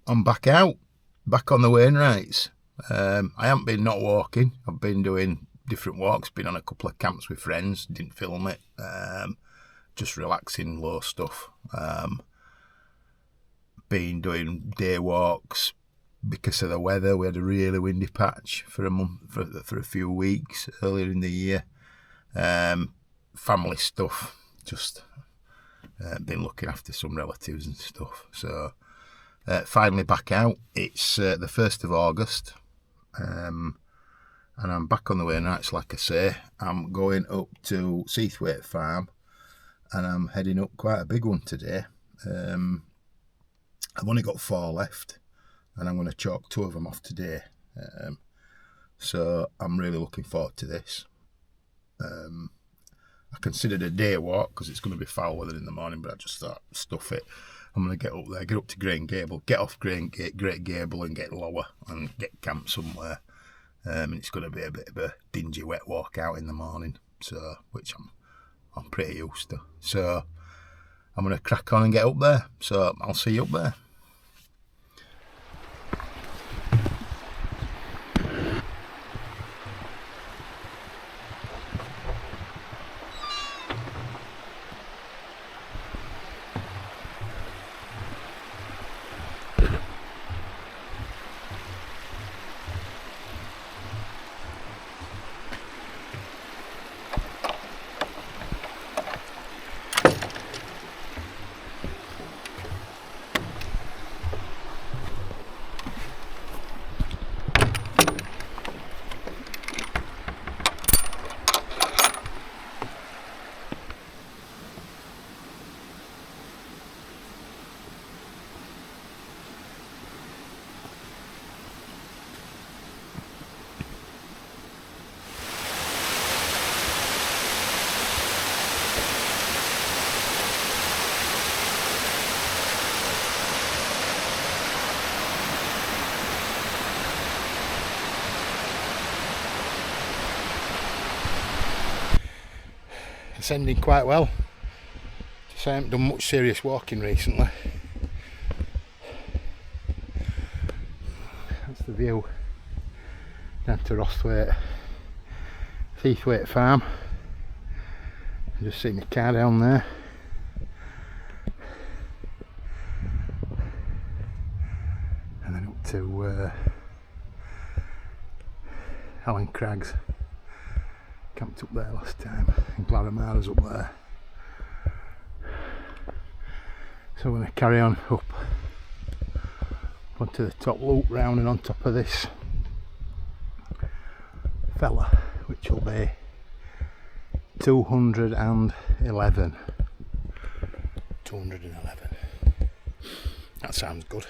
I'm back out, back on the Wainwrights. I haven't been not walking. I've been doing different walks, been on a couple of camps with friends, didn't film it. Just relaxing, low stuff. Been doing day walks because of the weather. We had a really windy patch for a month, for a few weeks earlier in the year. Family stuff, just been looking after some relatives and stuff. So finally back out. It's the 1st of August, and I'm back on the Wainwrights. Like I say, I'm going up to Wainwright Farm, and I'm heading up quite a big one today. I've only got 4 left, and I'm going to chalk 2 of them off today. So I'm really looking forward to this. I considered a day walk because it's going to be foul weather in the morning, but I just thought, stuff it. I'm going to get up there, get up to Great Gable, get off Great Gable and get lower and get camped somewhere. And it's going to be a bit of a dingy, wet walk out in the morning, so which I'm pretty used to. So I'm going to crack on and get up there. So I'll see you up there. It's ending quite well. Just I haven't done much serious walking recently. That's the view down to Wainwright Farm. I just see my car down there. And then up to Alan Crags. Camped up there last time, and Glaramara's up there. So we're going to carry on up onto the top loop round and on top of this fella, which will be 211. 211. That sounds good.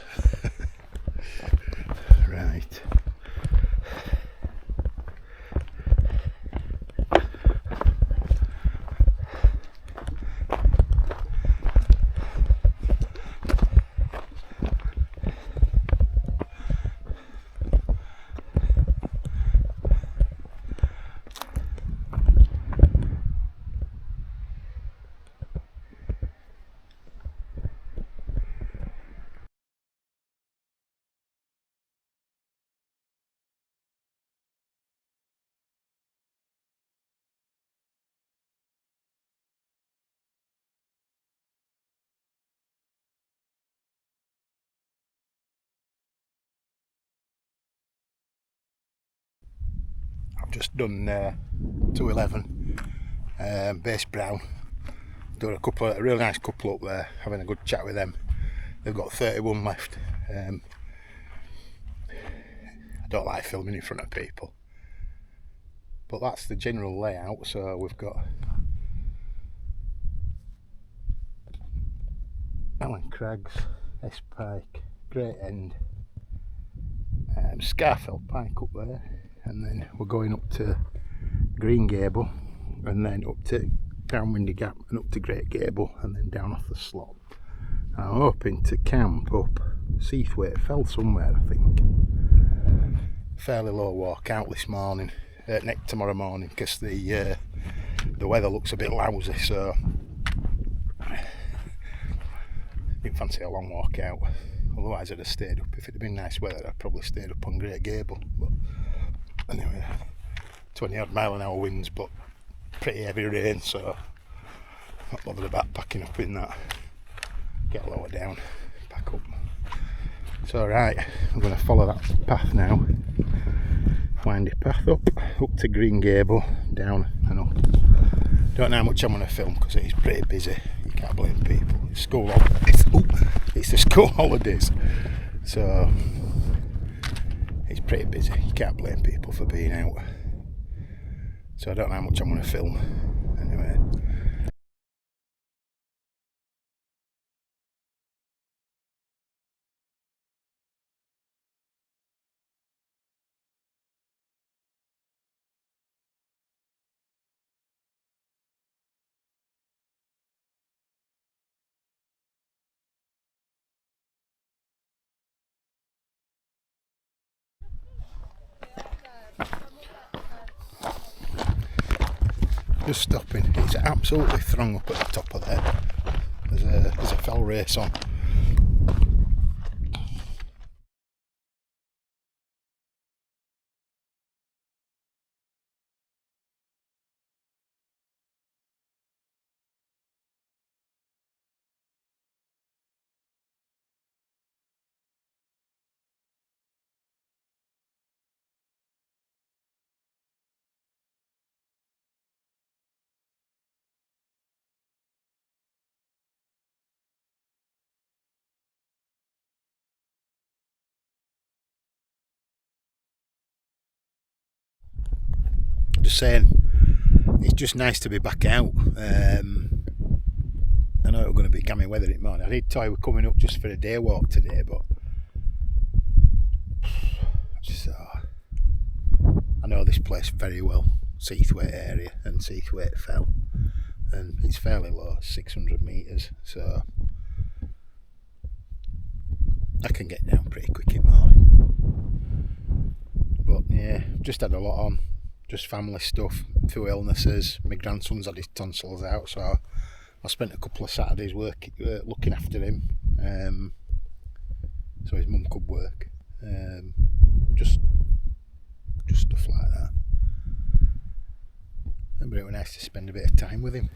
Right. I've just done 211 base brown. Done a really nice couple up there, having a good chat with them. They've got 31 left. I don't like filming in front of people, but that's the general layout. So we've got Alan Crags, S Pike, Great End, Scarfell Pike up there, and then we're going up to Green Gable, and then up to down Windy Gap and up to Great Gable, and then down off the slot. I'm hoping to camp up Wainwright Fell somewhere, I think. Fairly low walk out this morning, tomorrow morning, because the weather looks a bit lousy, so didn't fancy a long walk out. Otherwise I'd have stayed up. If it had been nice weather, I'd probably stayed up on Great Gable. But anyway, 20 odd mile an hour winds, but pretty heavy rain, so not bothered about packing up in that. Get lower down, back up. So right, I'm going to follow that path now. Windy path up to Green Gable, down and up. Don't know how much I'm going to film because it is pretty busy. You can't blame people. It's it's the school holidays, so it's pretty busy. You can't blame people for being out. So I don't know how much I'm going to film. Anyway. Just stopping. It's absolutely throng up at the top of there. There's a fell race on. Just saying, it's just nice to be back out. I know it was going to be gammy weather in the morning. I did tell you we're coming up just for a day walk today, but I know this place very well, Seathwaite area and Seathwaite Fell, and it's fairly low, 600 metres, so I can get down pretty quick in the morning. But yeah, just had a lot on. Just family stuff, a few illnesses. My grandson's had his tonsils out, so I spent a couple of Saturdays looking after him, so his mum could work. Just stuff like that. But it was nice to spend a bit of time with him.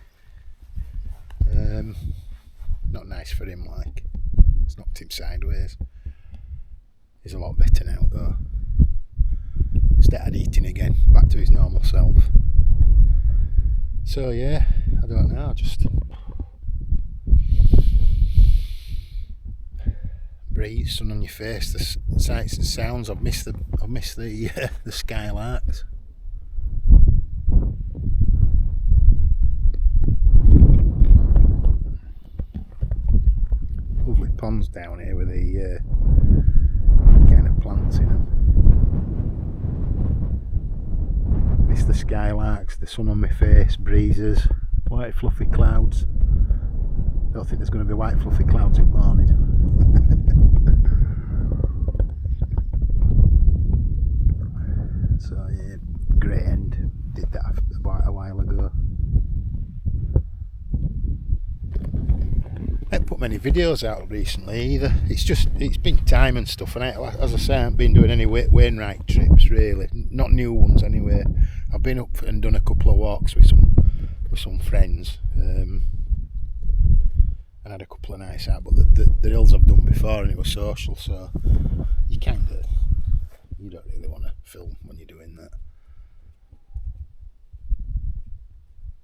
Not nice for him, like it's knocked him sideways. He's a lot better now though. Started eating again, back to his normal self. So yeah, I don't know, just breathe, sun on your face, the sights and sounds. I've missed the skylarks. Lovely ponds down here with the kind of plants in them. Miss the skylarks, the sun on my face, breezes, white fluffy clouds. Don't think there's going to be white fluffy clouds in the morning. So yeah, great end. Did that about a while ago. I haven't put many videos out recently either. It's been time and stuff, and as I say, I haven't been doing any Wainwright trips really, not new ones anyway. I've been up and done a couple of walks with some friends, and had a couple of nights out. But the hills I've done before, and it was social, so you don't really want to film when you're doing that.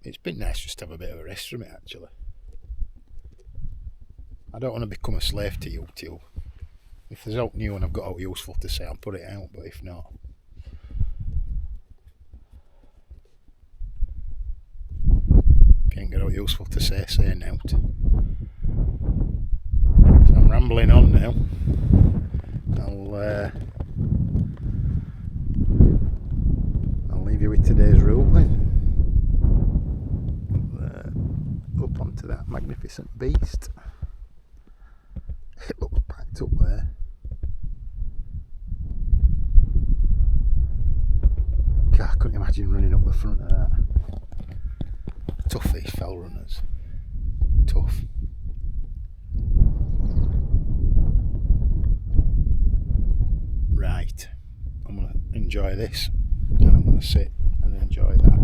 It's been nice just to have a bit of a rest from it actually. I don't want to become a slave to YouTube. If there's out new and I've got out useful to say, I'll put it out, but if not, can't get out useful to say now. So I'm rambling on now. I'll leave you with today's route then. Up onto that magnificent beast. It looks packed up there. God, I couldn't imagine running up the front of that. Tough, these fell runners. Tough. right, I'm going to enjoy this, and I'm going to sit and enjoy that.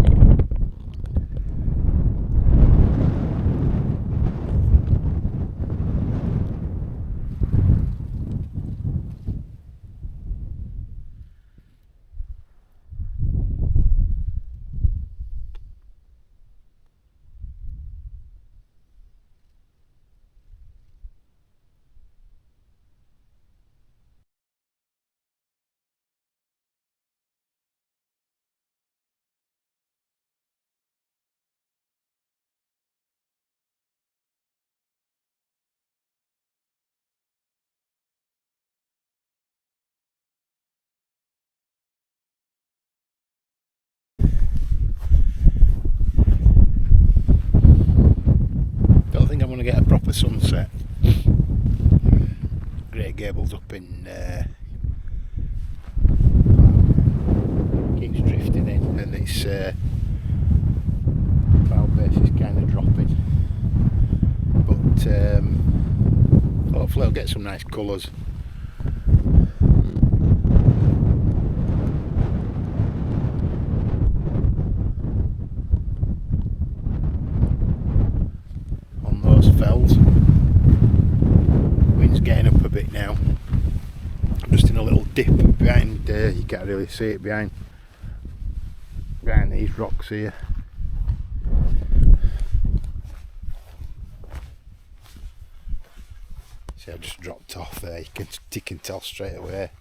Don't think I'm going to get a proper sunset. Great Gables up in keeps drifting in, and its cloud base is kind of dropping, but hopefully I'll get some nice colours. On those fells. Wind's getting up a bit now. I'm just in a little dip behind, you can't really see it behind these rocks here. See, I've just dropped off there, you can tell straight away.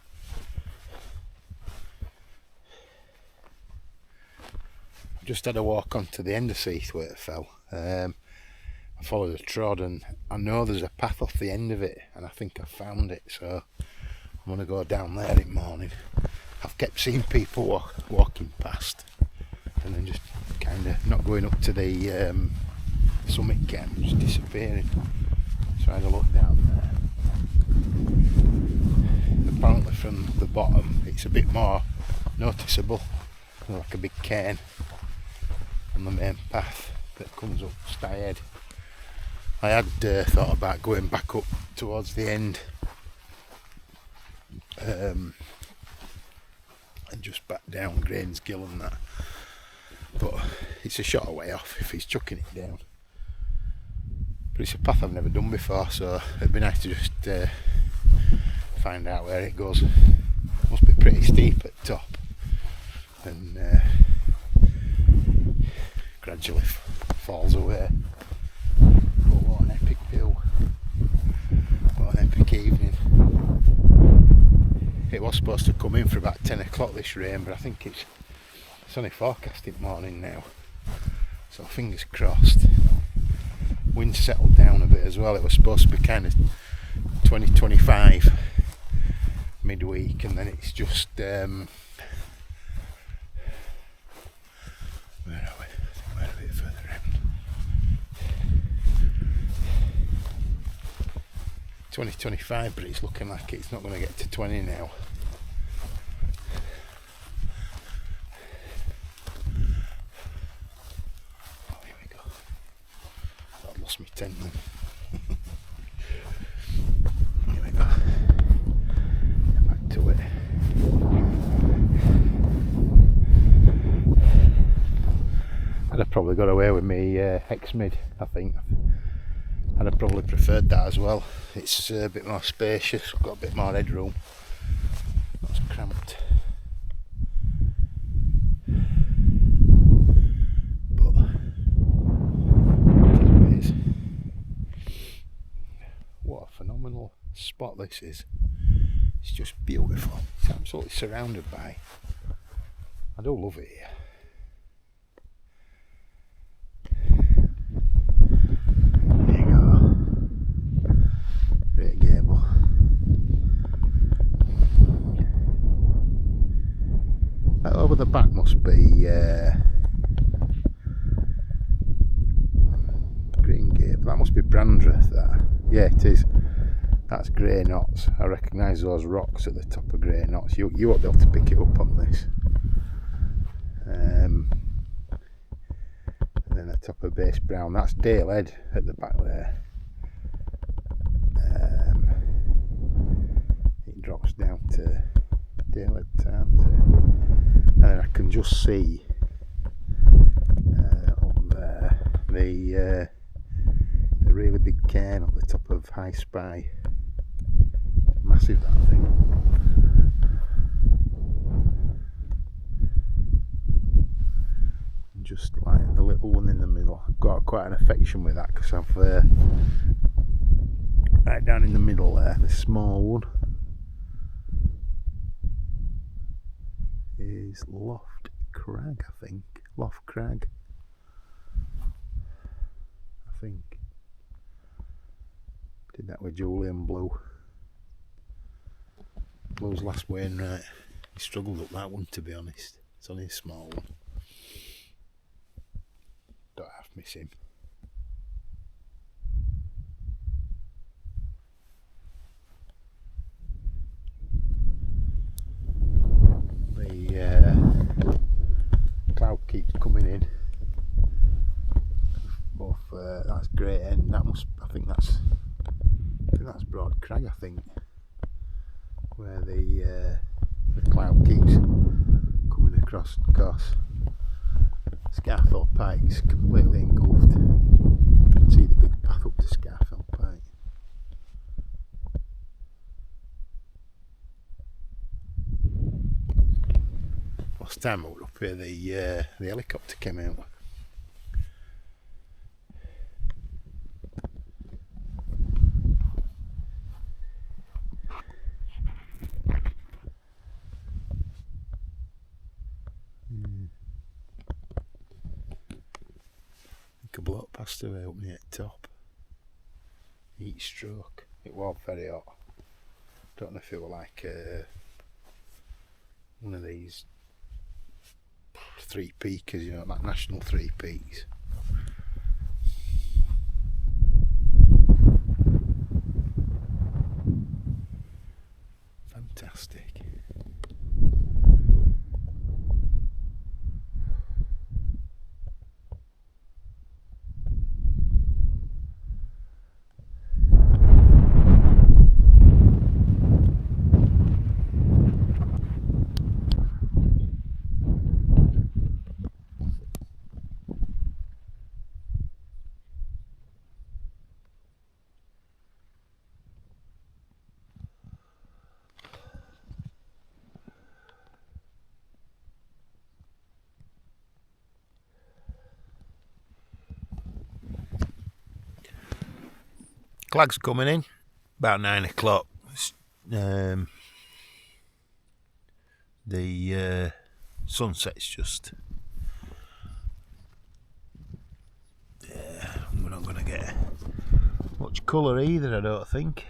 I've just had a walk onto the end of Seathwaite Fell. I followed a trod and I know there's a path off the end of it, and I think I found it, so I'm going to go down there in the morning. I've kept seeing people walking past and then just kind of not going up to the summit camp, just disappearing. So I had a look down there. Apparently from the bottom it's a bit more noticeable, like a big cairn on the main path that comes up Stayhead. I had thought about going back up towards the end and just back down Grange Gill and that, but it's a short way off if he's chucking it down. But it's a path I've never done before, so it'd be nice to just find out where it goes. Must be pretty steep at top, and gradually falls away. But what an epic view! What an epic evening! It was supposed to come in for about 10 o'clock this rain, but I think it's only forecasted morning now, so fingers crossed. Wind settled down a bit as well. It was supposed to be kind of 20-25 midweek, and then it's just where are we? I think we're a bit further in. 20-25, but it's looking like it's not going to get to 20 now. Oh, here we go. I've lost my tent then. Here we go. Get back to it. I'd have probably got away with me X-Mid, I think. I'd have probably preferred that as well. It's a bit more spacious, got a bit more headroom. Not as cramped. But it is. What a phenomenal spot this is. It's just beautiful. It's absolutely surrounded by. I do love it here. Over the back must be Green Gate, but that must be Brandreth, that. Yeah, it is. That's Grey Knots. I recognise those rocks at the top of Grey Knots. You won't be able to pick it up on this. And then the top of Base Brown, that's Dale Head at the back there. It drops down to daylight time, is it? And then I can just see up there the really big cairn at the top of High Spy. Massive, that thing. Just like the little one in the middle. I've got quite an affection with that because I've right down in the middle there, the small one is Loft Crag, I think. Loft Crag, I think. Did that with Julian Blue. Blue's last Wainwright. He struggled up that one, to be honest. It's only a small one. Don't half miss him. The cloud keeps coming in. Both that's Great End. That must. I think that's Broad Crag. I think where the cloud keeps coming across. Of course, Scarfell Pike's completely engulfed. You can see the big path up to Scarfell Pike. Last time I was up here, the helicopter came out. A bloke passed away up near the top. Heat stroke. It was very hot. Don't know if it was like one of these 3-peakers, you know, like national 3 peaks. Fantastic. Flag's coming in about 9 o'clock. The sunset's just. We're not going to get much colour either, I don't think.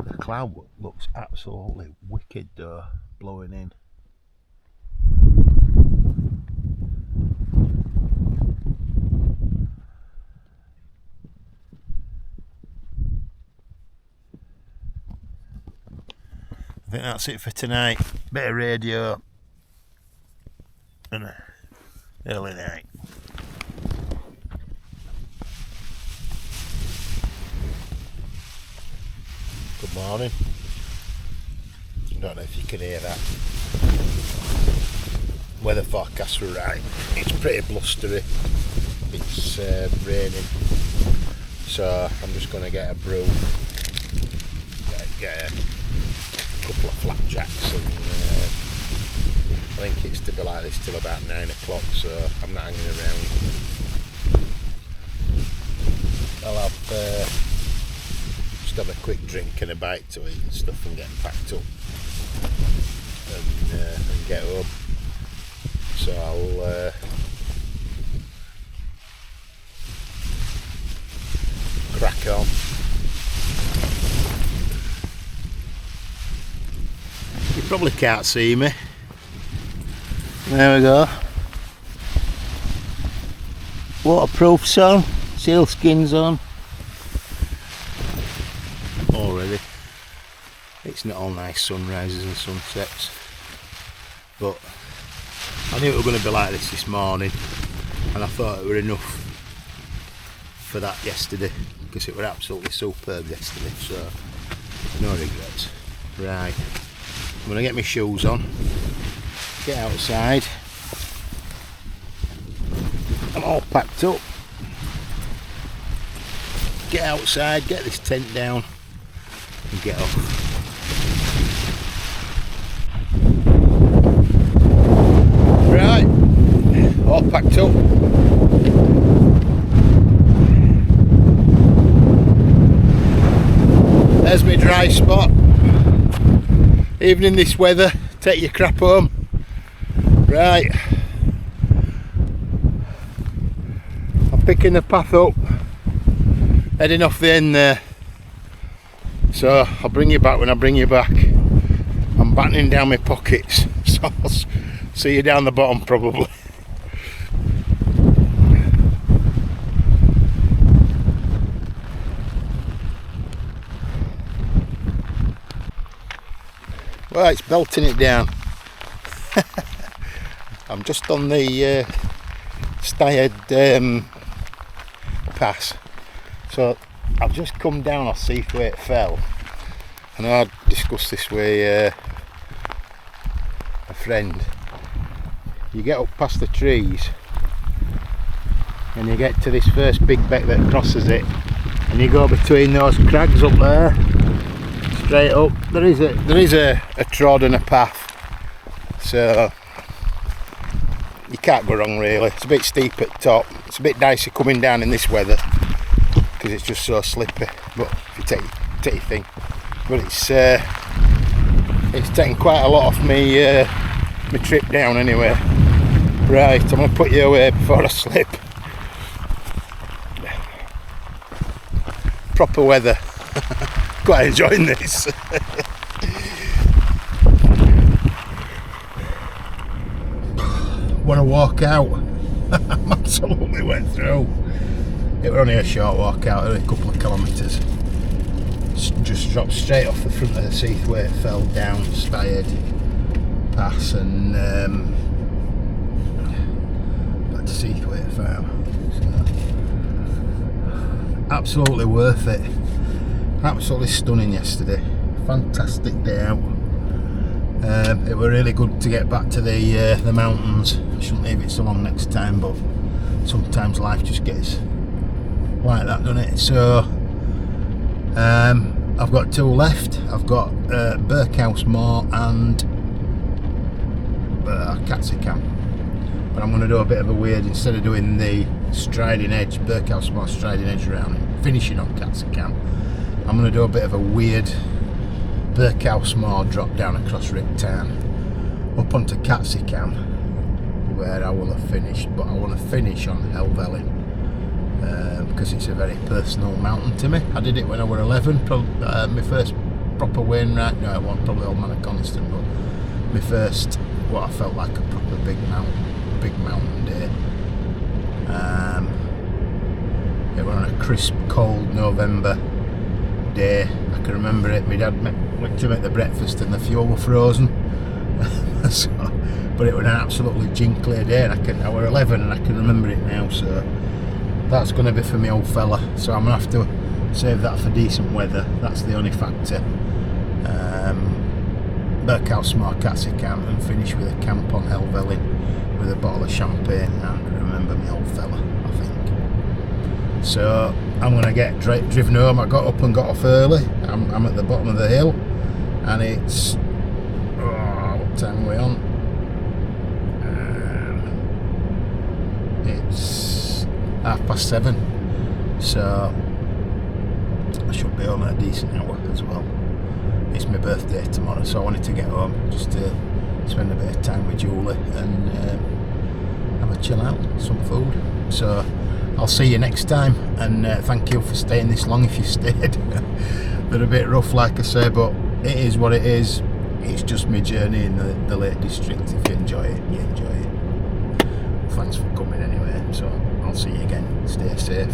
The cloud looks absolutely wicked though, blowing in. I think that's it for tonight. Bit of radio and early night. Good morning. I don't know if you can hear that. Weather forecasts were right. It's pretty blustery. It's raining. So I'm just going to get a brew. Get a couple of flapjacks and I think it's to be like this till about 9 o'clock, so I'm not hanging around. I'll have just have a quick drink and a bite to eat and stuff and get packed up and get home. So I'll crack on. You probably can't see me. There we go. Waterproof's on, sealskin's on. Already. It's not all nice sunrises and sunsets. But I knew it was going to be like this morning, and I thought it were enough for that yesterday, because it were absolutely superb yesterday, so no regrets. Right, I'm going to get my shoes on, get outside. I'm all packed up. Get outside, get this tent down and get off. Right, all packed up. There's my dry spot. Even in this weather, take your crap home. Right, I'm picking the path up, heading off the end there. So I'll bring you back when I bring you back. I'm battening down my pockets, so I'll see you down the bottom probably. Well, it's belting it down. I'm just on the Stayed pass, so I've just come down off Wainwright fell, and I discussed this with a friend. You get up past the trees and you get to this first big beck that crosses it, and you go between those crags up there straight up. There is a trod and a path, so you can't go wrong really. It's a bit steep at the top, it's a bit dicey coming down in this weather because it's just so slippy, but if you take your thing, but it's taken quite a lot off me my trip down anyway. Right, I'm going to put you away before I slip. Proper weather. Quite enjoying this. Want to walk out? I'm absolutely wet through. It was only a short walk out, only a couple of kilometres. Just dropped straight off the front of the Seathwaite, fell down, Stayed pass, and back to Seathwaite Farm. So, absolutely worth it. Absolutely stunning yesterday. Fantastic day out. It were really good to get back to the mountains. I shouldn't leave it so long next time, but sometimes life just gets like that, doesn't it? So I've got two left. I've got Birkhouse Moor and Catsicam, but I'm going to do a bit of a weird, instead of doing the Striding Edge, Birkhouse Moor Striding Edge round, finishing on Catsicam, I'm going to do a bit of a weird Birkhouse Moor drop down across Rip Town up onto Catsicam, where I will have finished. But I want to finish on Helvellyn because it's a very personal mountain to me. I did it when I was 11, my first proper Wainwright. No, it wasn't probably Old Man of Coniston, but my first, what I felt like a proper big mountain day. It was on a crisp, cold November day. I can remember it. My dad went to make the breakfast and the fuel were frozen. So, but it was an absolutely jinkly day, and I was 11 and I can remember it now. So that's going to be for my old fella. So I'm going to have to save that for decent weather. That's the only factor. Birkhouse Moor, Catsicam, and finish with a camp on Helvellyn with a bottle of champagne and remember my old fella, I think. So I'm going to get driven home. I got up and got off early. I'm at the bottom of the hill, and it's what time are we on? It's 7:30, so I should be home at a decent hour as well. It's my birthday tomorrow, so I wanted to get home just to spend a bit of time with Julie and have a chill out, some food. So I'll see you next time, and thank you for staying this long if you stayed. They're a bit rough, like I say, but it is what it is. It's just my journey in the Lake District. If you enjoy it, you enjoy it. Thanks for coming anyway, so I'll see you again. Stay safe.